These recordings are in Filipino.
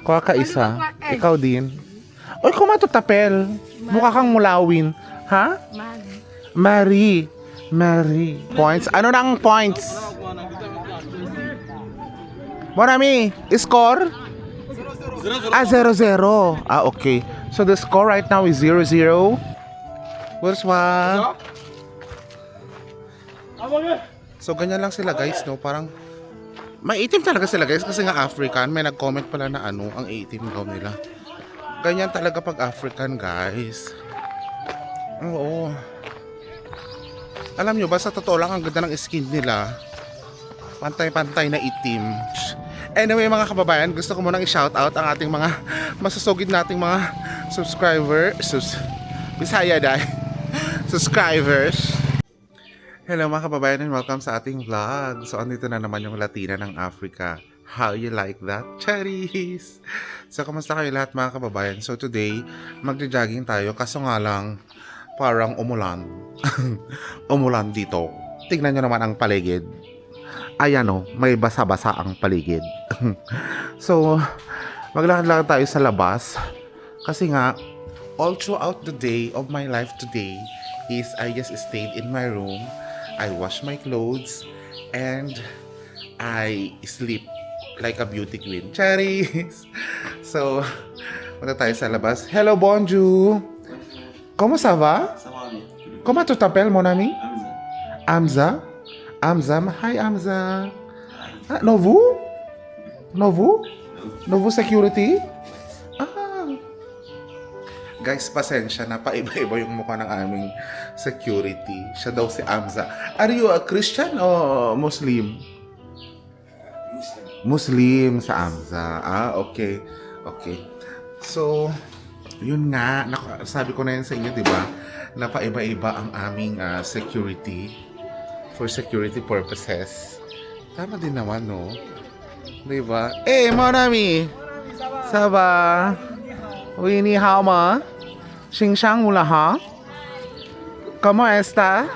Kuha ka isa. Ikaw din. Oy, kumato tapel. Mukha kang mulawin. Ha? Mary. Points. Ano na ang points? Monami, score? 0-0. 0-0. Okay. So the score right now is 0-0. Where's one? So ganyan lang sila guys, no? Parang maitim talaga sila guys kasi nga African. May nag-comment pala na ano, ang itim daw nila. Ganyan talaga pag African guys. Oo. Alam nyo ba, sa totoo lang ang ganda ng skin nila. Pantay-pantay na itim. Anyway mga kababayan, gusto ko munang i-shoutout ang ating mga masusugid nating mga Bisaya dahil subscribers. Hello mga kababayan and welcome sa ating vlog. So andito na naman yung Latina ng Africa. How you like that? Cherries! So kamusta kayo lahat mga kababayan? So today, magja-jogging tayo kaso nga lang parang umulan. Umulan dito. Tignan nyo naman ang paligid. Ayan o, may basa-basa ang paligid. So, maglakad-lakad tayo sa labas. Kasi nga, all throughout the day of my life today is I just stayed in my room. I wash my clothes and I sleep like a beauty queen. Cherries! So, punta tayo sa labas. Hello, bonjour! Comment ça va? Comment tu t'appelles, mon ami? Hamza? Hamza? Hi, Hamza. Ah, Novu? Novu Security? Ah. Guys, pasensya na. Paiba-iba yung mukha ng aming security. Siya daw si Hamza. Are you a Christian o Muslim? Muslim sa Hamza. Ah, okay. Okay. So, yun nga. Sabi ko na yun sa inyo, di ba? Na paiba-iba ang aming security. For security purposes. Tama din naman, no? Diba? Eh, mon ami! Saba? Oui, ni hao ma? Xing shang mula ha? ¿Cómo está?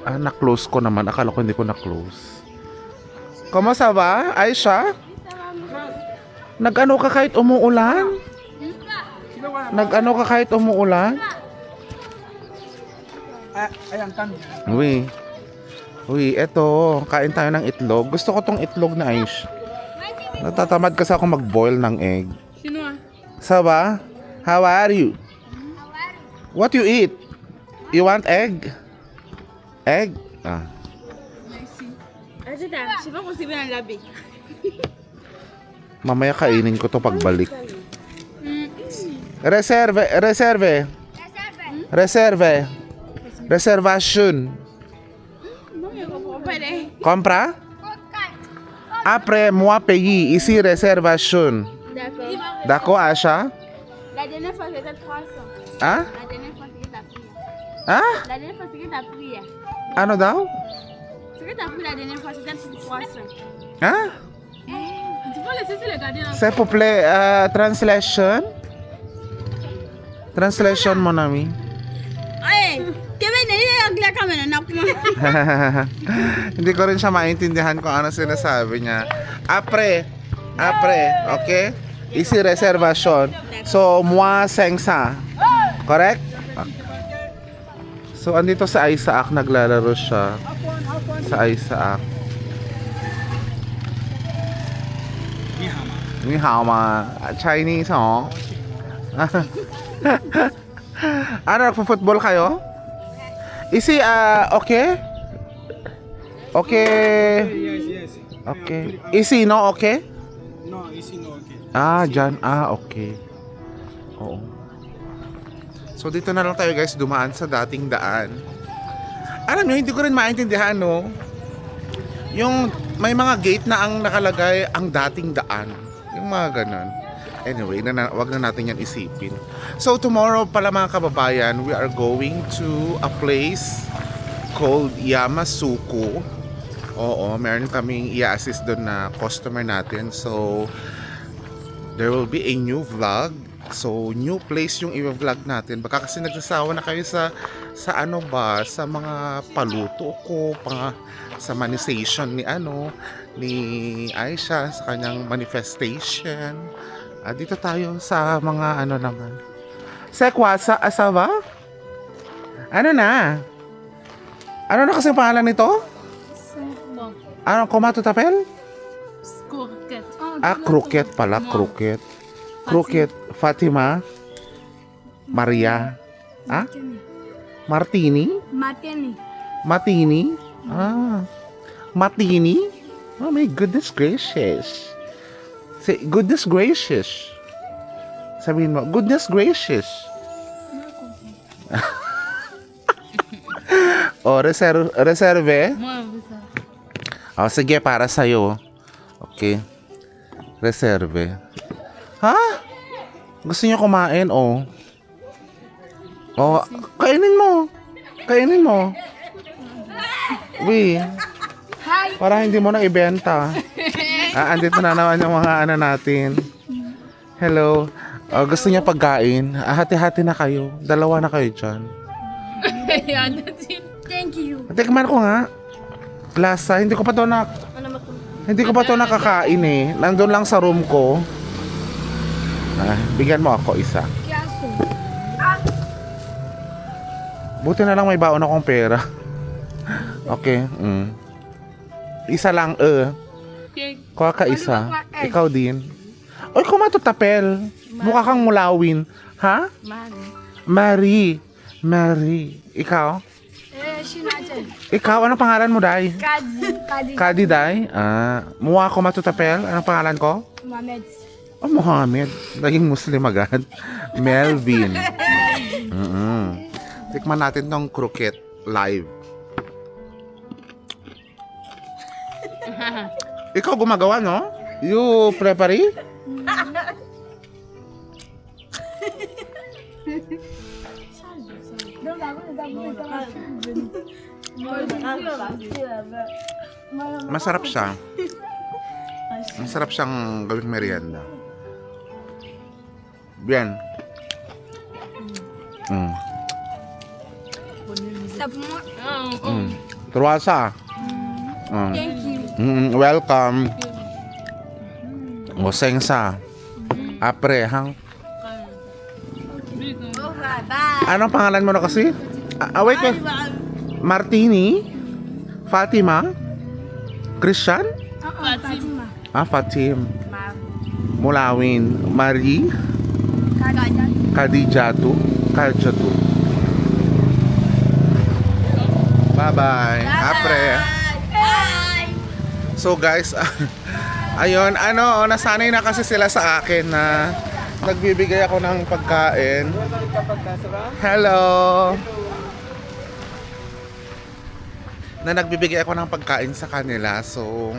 Na-close ko naman. Akala ko hindi ko na-close. ¿Cómo ça va, Aisha? Nag-ano ka kahit umuulan? Nag-ano ka kahit umuulan? Uy. Uy, eto. Kain tayo ng itlog. Gusto ko tong itlog na Aish. Natatamad kasi ako mag-boil ng egg. Saba? How are you? What you eat? You want egg? Egg? Ah. Mamaya kainin ko to pagbalik. Reservation. Compra? Après, moi payer. Ici, réservation. D'accord, Acha? La dernière fois, c'était 300. Hein? La dernière fois, c'est que t'as pris. Hein? La dernière fois, c'est que t'as pris. Ano daw? Ce que t'as pris la dernière fois, c'était 300. Hein? Tu peux laisser sur le gardien. S'il vous plaît, translation? Translation, mon ami. Hey, Kevin, yung kamera na po. Hindi ko rin siya maintindihan kung ano sinasabi niya. Après, okay? Ici, reservation. So, moi, 500. Correct? So, andito sa Isaac, naglalaro siya. Sa Isaac. Ni hao ma. Chinese, oh. Ano, nagpo-football kayo? Isi, okay? Okay. Yes. Okay. Isi, no, okay? No, easy no, okay. Dyan. Okay. Oo. So, dito na lang tayo guys, dumaan sa dating daan. Alam nyo, hindi ko rin maintindihan, no? Yung may mga gate na ang nakalagay ang dating daan. Yung mga ganon. Anyway, wag na natin yan isipin. So, tomorrow pala mga kababayan, we are going to a place called Yamasuku. Oo, meron kaming i-assist doon na customer natin. So, there will be a new vlog So, new place yung i-vlog natin. Baka kasi nagsasawa na kayo sa ano ba, sa mga paluto ko, sa manifestation ni ni Aisha, sa kanyang manifestation. Dito tayo sa mga naman. Sekwasa, asawa? Ano na? Ano na kasi ang pangalan nito? Ano, kumatutapel? Croquette. Croquette pala, croquette. Croquette, Fatima, Maria, Martini, Matini, Matini. Oh my goodness gracious. Say, goodness gracious. Sabihin mo, goodness gracious. Reserve? Sige, para sa'yo. Okay. Reserve. Ha? Gusto niyo kumain, kainin mo. Kainin mo. Para hindi mo na ibenta. Andito na naman yung mga natin. Hello. Gusto niya pagkain? Hati-hati na kayo. Dalawa na kayo dyan. Thank you. Tikman ko nga. Lasa, hindi ko pa to nakakain eh. Nandun lang sa room ko. Bigyan mo ako isa. Buti na lang may baon akong pera. Okay. Isa lang, Kuha ka isa. Ikaw din. Oy, kumatutapel. Mukha kang mulawin. Ha? Mary. Ikaw? Ikaw, anong pangalan mo, Day? Kadi, Day? Mukha ko matutapel. Anong pangalan ko? Mohammed. Naging Muslim agad. Melvin. Tikman natin tong croquette live. Ikaw gumagawa, no? You prepare? Masarap siya. Masarap siyang gawing merienda. Bien. Truasa. Thank you. Welcome. Sengsa. Apre, hang. Anong pangalan mo na kasi? Wait. Martini? Fatima? Christian? Fatima. Fatim. Mulawin. Marie? Kadijatu. Bye-bye. Apre. So guys, ayun, nasanay na kasi sila sa akin na nagbibigay ako ng pagkain. Hello! Na nagbibigay ako ng pagkain sa kanila. So,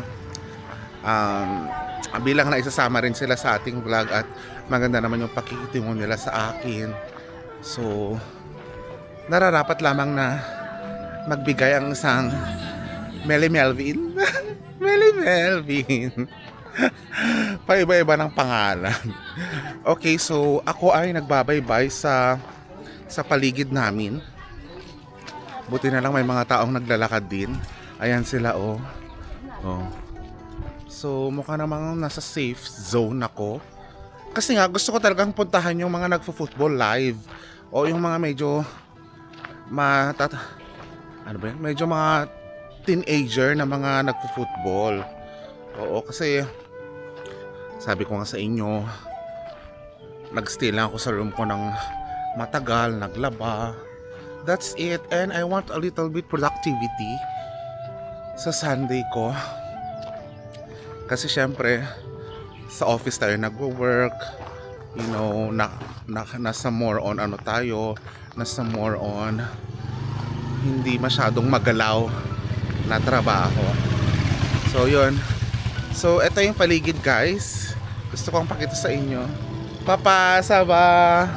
bilang na isasama rin sila sa ating vlog at maganda naman yung pakikitungo nila sa akin. So, nararapat lamang na magbigay ang isang Melvin. Melvin. Paiba-iba ng pangalan. Okay, so ako ay nagbabaybay sa paligid namin. Buti na lang may mga taong naglalakad din. Ayan sila, So mukha namang nasa safe zone ako. Kasi nga gusto ko talagang puntahan yung mga nagfo-football live o yung mga medyo medyo mga teenager na mga nagfo-football. Oo, kasi sabi ko nga sa inyo, nag-stay lang ako sa room ko ng matagal, naglaba. That's it. And I want a little bit productivity sa Sunday ko. Kasi syempre, sa office tayo nagwo-work. You know, nasa more on nasa more on hindi masyadong magalaw na trabaho. So yun. So ito yung paligid, guys. Gusto kong pakita sa inyo. Papa, Saba,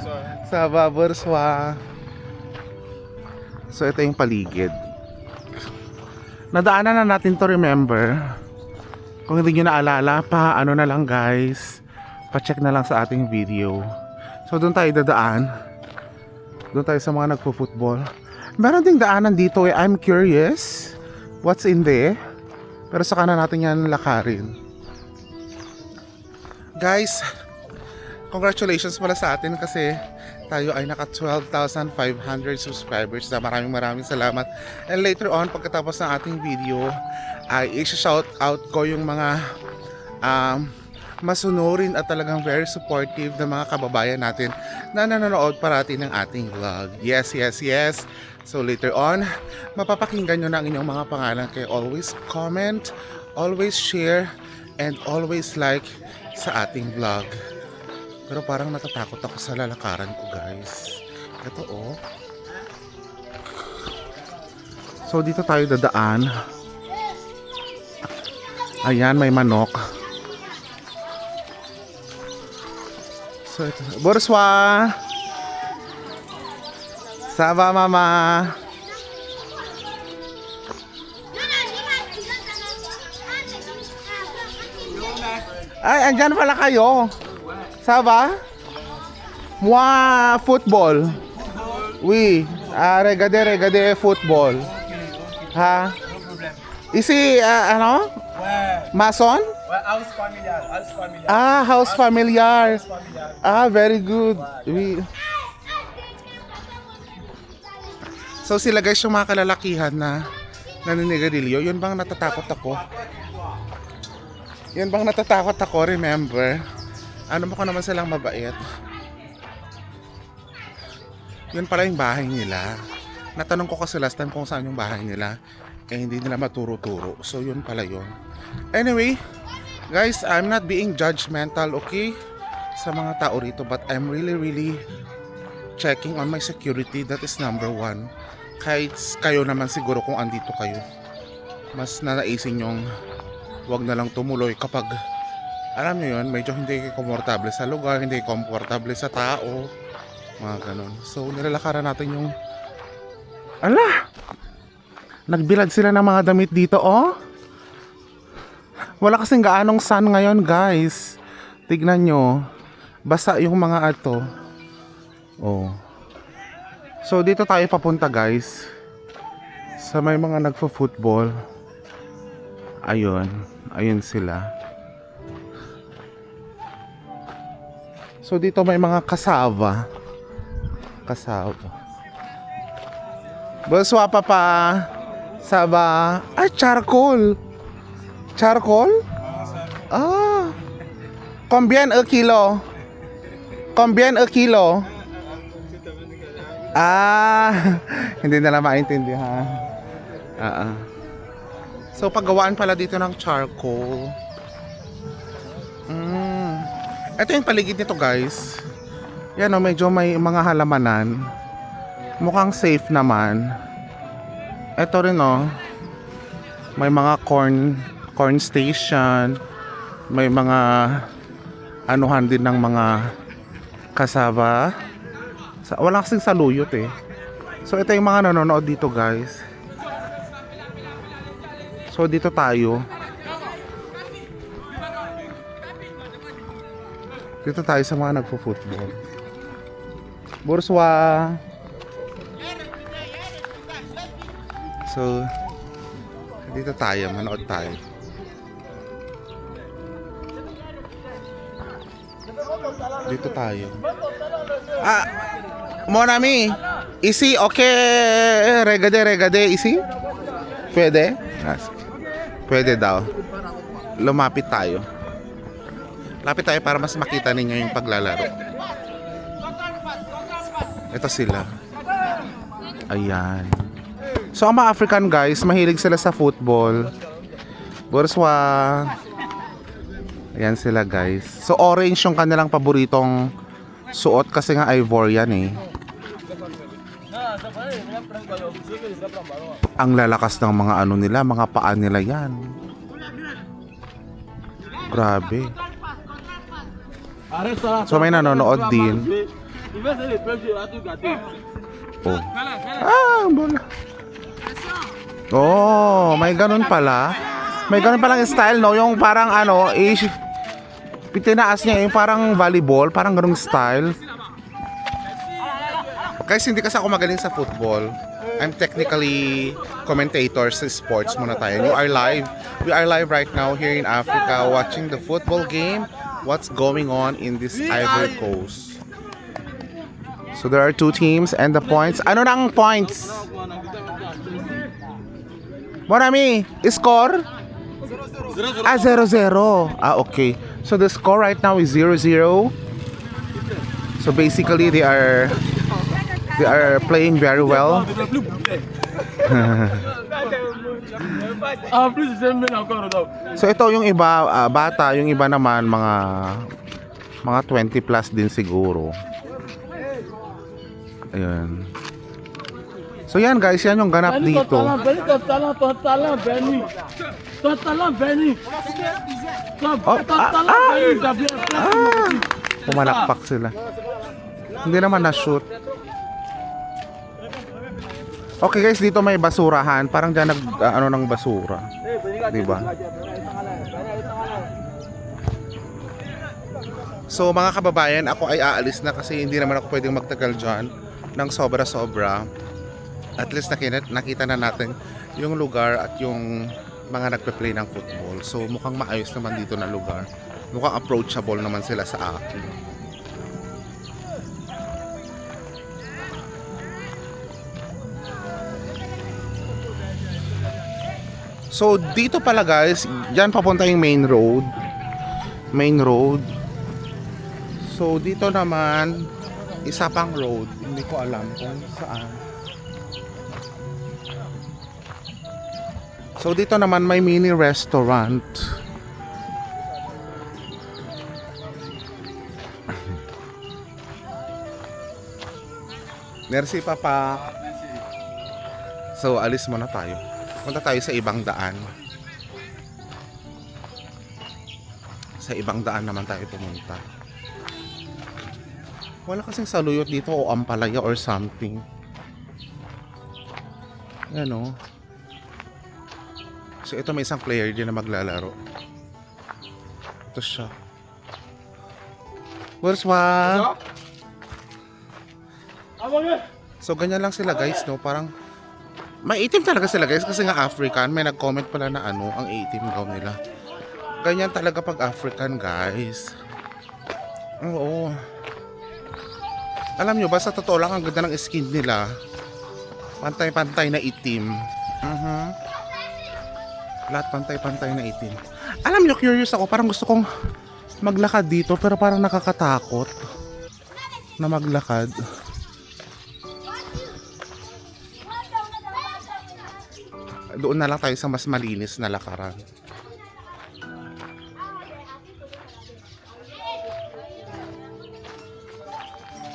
Burswa. So ito yung paligid. Nadaanan na natin to, remember. Kung hindi nyo naalala, na lang guys, pa-check na lang sa ating video. So doon tayo dadaan. Doon tayo sa mga nagpo-football. Meron ding daanan dito eh. I'm curious what's in there. Pero saka na natin yan lakarin. Guys, congratulations pala sa atin kasi tayo ay naka 12,500 subscribers. Maraming salamat. And later on, pagkatapos ng ating video, ay i-shout out ko yung mga masunurin at talagang very supportive na mga kababayan natin na nanonood parati ng ating vlog. Yes. So later on, mapapakinggan nyo na ang inyong mga pangalan. Kaya always comment, always share, and always like sa ating vlog. Pero parang natatakot ako sa lalakaran ko, guys. Ito oh. So dito tayo dadaan. Ayan, may manok. So ito. Bonsoir. Saba mama. Ay, andyan pala kayo. Saba? Moi, football. Oui. Regardez football. Ha? Isi, ano? Ouais. Mason? Ouais, house familial. Ah, house familiar. Ah, very good. Oui. So sila guys yung mga kalalakihan na naninigarilyo. Yun bang natatakot ako? Yun bang natatakot ako, remember? Ano mo ka naman silang mabait? Yun pala yung bahay nila. Natanong ko kasi last time kung saan yung bahay nila. Eh hindi nila maturo-turo. So yun pala yun. Anyway, guys, I'm not being judgmental, okay? Sa mga tao rito. But I'm really checking on my security. That is number one. Kahit kayo naman siguro kung andito kayo. Mas nanaisin yung wag na lang tumuloy kapag alam nyo yun, medyo hindi komportable sa lugar, hindi komportable sa tao, mga ganon. So nilalakaran natin yung ala, nagbilad sila ng mga damit dito oh. Wala kasing gaanong sun ngayon guys. Tignan nyo, basa yung mga ato. Oh. So dito tayo papunta guys sa may mga nagfo-football. Ayun sila. So dito may mga kasava. Bonsoir papa. Saba. Ay, charcoal. Ah. Combien un kilo? Ah, hindi nila maintindihan. So paggawaan pala dito ng charcoal. Ito yung paligid nito guys. Yan o, medyo may mga halamanan. Mukhang safe naman. Ito rin o, may mga corn station. May mga anuhan din ng mga kasaba. Wala kasing saluyot eh. So ito yung mga nanonood dito guys. So dito tayo. Dito tayo sa mga nagpo-football. Bonsoir. So dito tayo, manood tayo. Dito tayo. Ah, mon ami. Ici, okay. Regade, ici. Pwede? Pwede daw. Lumapit tayo. Lapit tayo para mas makita ninyo yung paglalaro. Ito sila. Ayan. So ang mga African guys, mahilig sila sa football. Bonsoir. Ayan sila guys. So orange yung kanilang paboritong suot kasi nga Ivorian eh. Ang lalakas ng mga ano nila, mga paa nila yan. Grabe. So may nanonood din. Oh. Ah, bola. Oh, may ganun pala. May ganun palang style no, yung parang ano, tinaas niya yung parang volleyball, parang ganung style. Guys, hindi kasi ako magaling sa football. I'm technically commentator sa sports muna tayo. We are live right now here in Africa watching the football game. What's going on in this Ivory Coast? So there are two teams and the points. Ano nang points? Monami, score? 0-0. 0-0. Okay. So the score right now is 0-0. So basically they are playing very well. So ito yung iba bata, yung iba naman mga 20 plus din siguro. Ayun. So yan guys, yan yung ganap dito. Pumalakpak sila. Hindi naman na-shoot. Okay guys, dito may basurahan. Parang dyan ano ng basura. Diba? So mga kababayan, ako ay aalis na kasi hindi naman ako pwedeng magtagal dyan ng sobra-sobra. At least nakita na natin yung lugar at yung mga nagpe-play ng football. So mukhang maayos naman dito na lugar. Mukhang approachable naman sila sa akin. So dito pala guys, diyan papunta yung main road. Main road. So dito naman isa pang road. Hindi ko alam kung saan. So dito naman may mini restaurant. Merci papa. So alis muna tayo. Punta tayo sa ibang daan. Sa ibang daan naman tayo pumunta. Wala kasing saluyot dito o ampalaya or something. Yan o. So ito may isang player din na maglalaro. Ito siya. Where's one? So ganyan lang sila guys, no? Parang may itim talaga sila guys kasi nga African. May nag-comment pala na ano, ang itim daw nila. Ganyan talaga pag African guys. Oo. Alam nyo ba, sa totoo lang ang ganda ng skin nila. Pantay-pantay na itim. Lahat pantay-pantay na itim. Alam nyo, curious ako. Parang gusto kong maglakad dito pero parang nakakatakot na maglakad. Doon na lang tayo sa mas malinis na lakaran.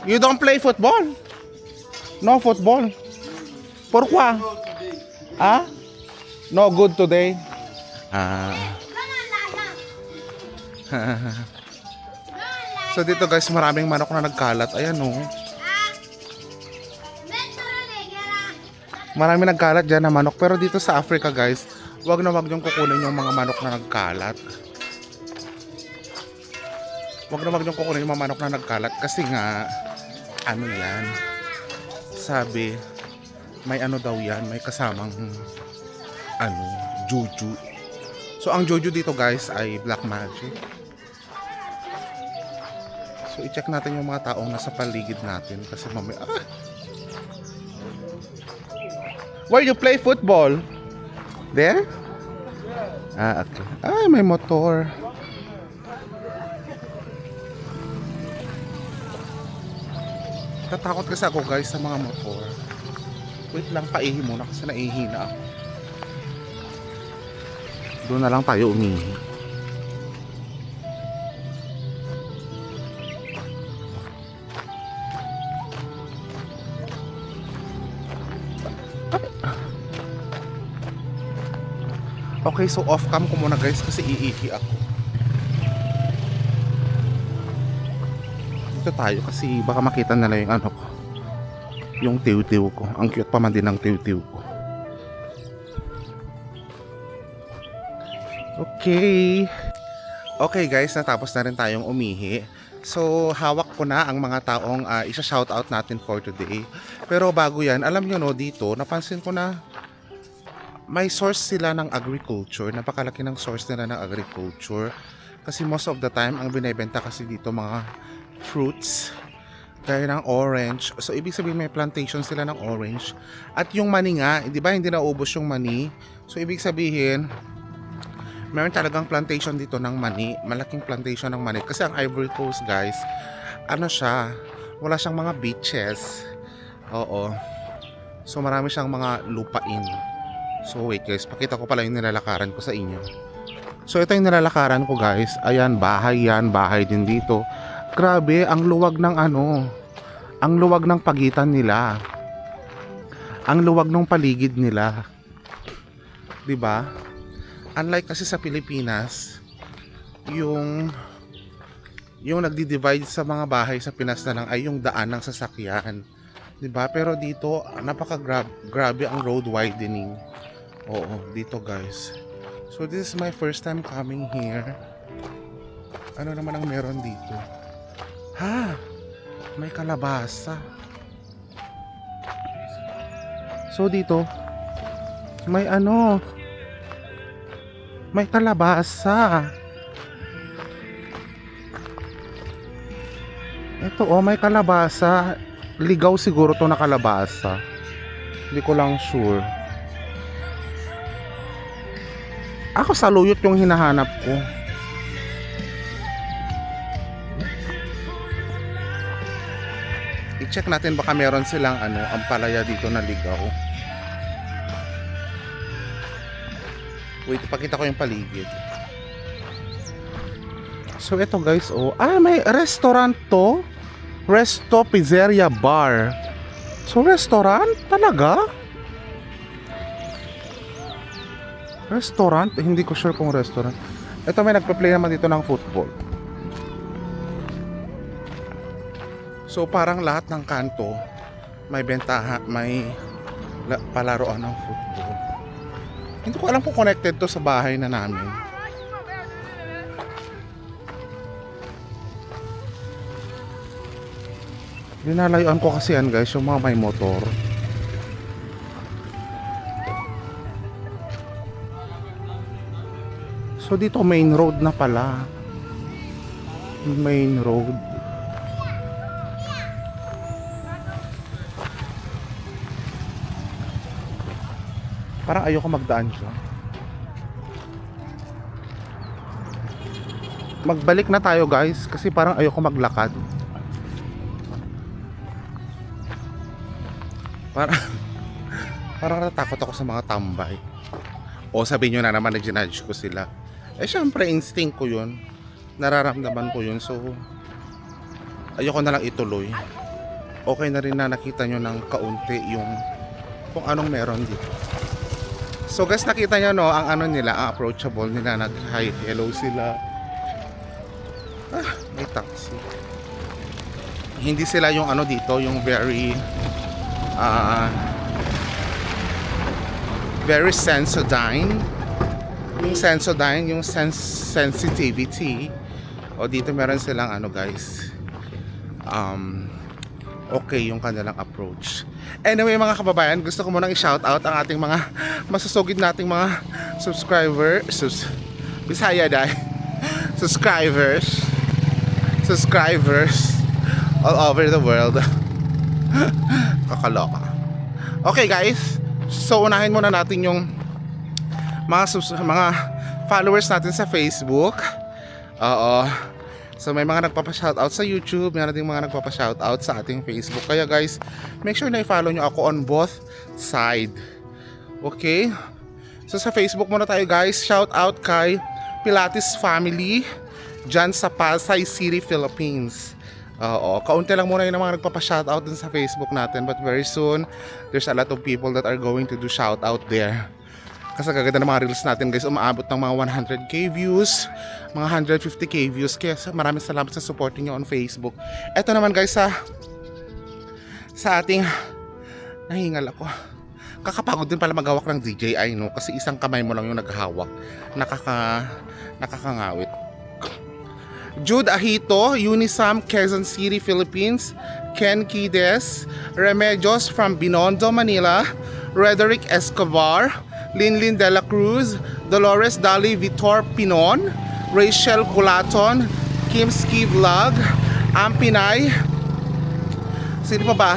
You don't play football? No football? Pourquoi? Ah? No good today? Ah. So dito guys, maraming manok na nagkalat. Ayan oh. Marami nagkalat dyan na manok. Pero dito sa Africa guys, wag na wag niyong kukunin yung mga manok na nagkalat. Wag na wag niyong kukunin yung mga manok na nagkalat. Kasi nga, ano yan, sabi, may ano daw yan, may kasamang, ano, juju. So ang juju dito guys ay black magic. So i-check natin yung mga taong nasa paligid natin. Kasi mamaya, where you play football? There? Ah, okay. Ay, may motor. Tatakot kasi ako guys sa mga motor. Wait lang, paihi muna kasi naihina ako. Doon na lang tayo umihi. Okay, so off cam ko muna guys kasi iihi ako. Dito tayo kasi baka makita nila yung ano ko. Yung tiw-tiw ko. Ang cute pa man din ng tiw-tiw ko. Okay. Okay guys, natapos na rin tayong umihi. So, hawak ko na ang mga taong isa-shoutout natin for today. Pero bago yan, alam nyo no, dito, napansin ko na may source sila ng agriculture. Napakalaki ng source nila ng agriculture. Kasi most of the time, ang binibenta kasi dito mga fruits, gaya ng orange. So, ibig sabihin may plantation sila ng orange. At yung mani nga, di ba hindi naubos yung mani? So, ibig sabihin, meron talagang plantation dito ng mani. Malaking plantation ng mani. Kasi ang Ivory Coast, guys, ano siya, wala siyang mga beaches. Oo. So, marami siyang mga lupain. So, wait guys, pakita ko pala yung nilalakaran ko sa inyo. So, ito yung nilalakaran ko, guys. Ayan, bahay yan. Bahay din dito. Grabe, ang luwag ng ang luwag ng pagitan nila. Ang luwag ng paligid nila. 'Di ba? Unlike kasi sa Pilipinas, yung nagdi-divide sa mga bahay sa Pinas na lang ay yung daan ng sasakyan. 'Di ba? Pero dito, grabe ang road widening. Oo, dito guys. So this is my first time coming here. Ano naman ang meron dito? Ha? May kalabasa. So dito, may may kalabasa. Ito may kalabasa. Ligaw siguro to na kalabasa. Hindi ko lang sure. Ako saluyot yung hinahanap ko. I-check natin baka meron silang ampalaya dito na ligaw. Wait, pakita ko yung paligid. So ito guys, may restaurant to. Resto Pizzeria Bar. So restaurant? Talaga? Restaurant? Hindi ko sure kung restaurant. Ito may nagpa-play naman dito ng football. So parang lahat ng kanto may bentaha, may palaruan ng football. Hindi ko alam kung connected to sa bahay na namin. Linalayuan ko kasi yan guys, yung mga may motor. So dito main road na pala. Main road. Parang ayoko magdaan siya. Magbalik na tayo guys kasi parang ayoko maglakad. Parang natakot ako sa mga tambay. O sabihin nyo na naman na ginudge ko sila. Syempre instinct ko yun. Nararamdaman ko yun. So ayoko na lang ituloy. Okay na rin na nakita nyo ng kaunti yung kung anong meron dito. So guys, nakita nyo no, ang nila, ang approachable nila, nag-hi, hello sila. May taxi. Hindi sila yung dito, yung very Sensodyne. Yung Sensodyne, yung sensitivity. O dito meron silang guys. Okay yung kanilang approach. Anyway mga kababayan, gusto ko munang i-shoutout ang ating mga masusugid nating mga Bisaya dahil subscribers all over the world. Kakaloka. Okay guys, so unahin muna natin yung mga followers natin sa Facebook. So may mga nagpapa-shoutout sa YouTube, meron ding mga nagpapa-shoutout sa ating Facebook. Kaya guys, make sure na i-follow nyo ako on both side. Okay? So sa Facebook muna tayo guys, shoutout kay Pilates Family dyan sa Pasay City, Philippines. Kaunti lang muna yung mga nagpapa-shoutout dun sa Facebook natin, but very soon there's a lot of people that are going to do shoutout there. Kasi kaganda ng mga reels natin guys, umaabot ng mga 100k views, mga 150k views. Kaya maraming salamat sa supporting nyo on Facebook. Eto naman guys, sa ating nahingal ako. Kakapagod din pala maghawak ng DJI no, kasi isang kamay mo lang yung naghahawak. Nakakangawit. Jude Ahito, Unisam, Quezon City, Philippines. Ken Kides, Remedios from Binondo, Manila. Rederick Escobar, Linlin De La Cruz, Dolores Dali Vitor Pinon, Rachel Culaton, Kim Ski Vlog, Ampinay. Sino pa ba?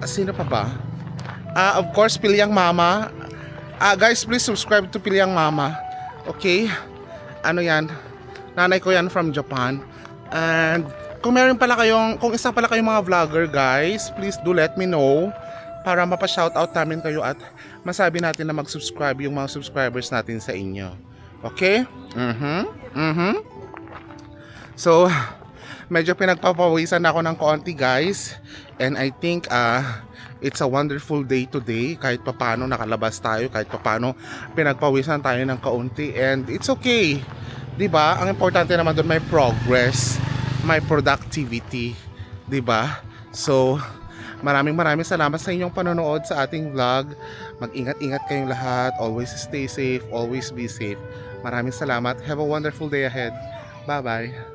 Sino pa ba? Of course, Pilyang Mama. Guys, please subscribe to Pilyang Mama. Okay? Ano yan? Nanay ko yan from Japan. And kung meron pala kayong, kung isa pala kayong mga vlogger, guys, please do let me know para mapa-shoutout namin kayo at masabi natin na mag-subscribe yung mga subscribers natin sa inyo. Okay? So, medyo pinagpapawisan ako ng konti, guys. And I think it's a wonderful day today. Kahit papano nakalabas tayo, kahit papano pinagpawisan tayo ng kaunti. And it's okay. 'Di ba? Ang importante naman doon may progress, may productivity, 'di ba? So, maraming salamat sa inyong panonood sa ating vlog. Mag-ingat-ingat kayong lahat. Always stay safe, always be safe. Maraming salamat. Have a wonderful day ahead. Bye-bye.